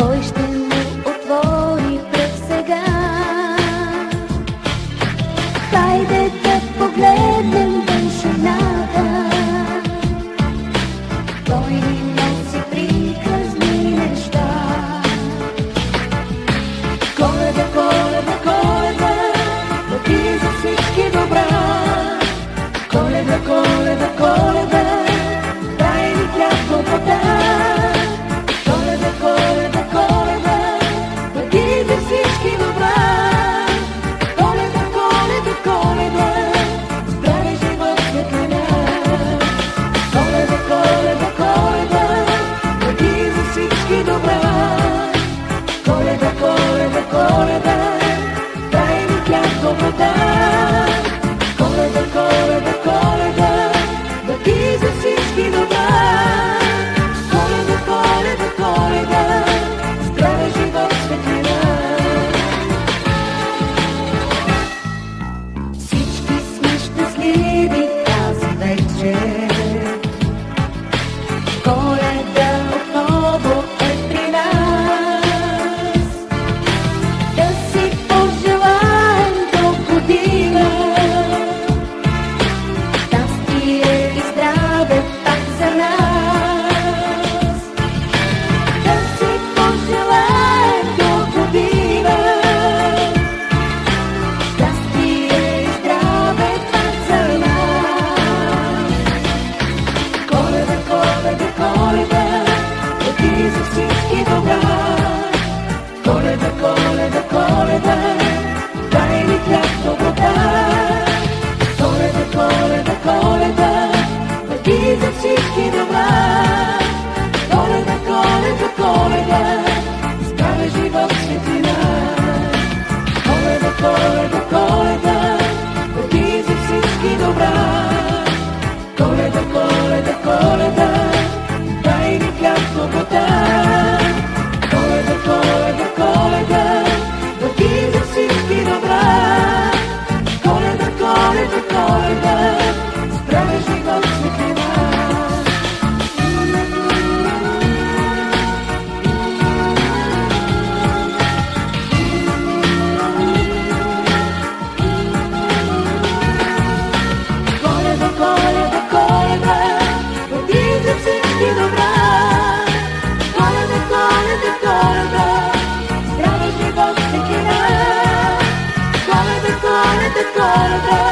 Кой ще му отвори пред сега? Хайде да погледнем вършината. Той ни носи приказни неща. Коледа, Коледа, Коледа, да ти за всички добра. Коледа, Коледа, Коледа, дай ни хляб вода. Коледа, Коледа, Коледа, да ти за всички добра. Коледа, Коледа, Коледа, здраве, живот, светлина. Коледа, Коледа, Коледа, да ти за всички добра. Коледа, Коледа, Коледа, дай ни хляб вода. Коледа, Коледа, Коледа, да ти за всички добра. Коледа, Коледа, Коледа, здраве, живот, светлина. Всички сме щастливи тази вечер. Коледа отново е при нас. Да си пожелаем до година щастие и здраве пак за нас. Да си пожелаем до година щастие и здраве пак за нас. Коледа, Коледа, Коледа, да ти за всички добра. Коледа, Коледа, Коледа, дай ни хляб вода. Коледа, Коледа, Коледа, да ти за всички добра. Коледа, Коледа, Коледа, здраве, живот, светлина. Коледа, Коледа, Коледа, да ти за всички добра. Коледа, Коледа, Коледа, дай ни хляб вода. Коледа, Коледа, Коледа, да ти за всички добра. Коледа, Коледа, Коледа, здраве, живот, светлина. Коледа, Коледа, Коледа, да ти за всички добра. Коледа, Коледа, Коледа, здраве, живот, светлина. Коледа, Коледа, Коледа,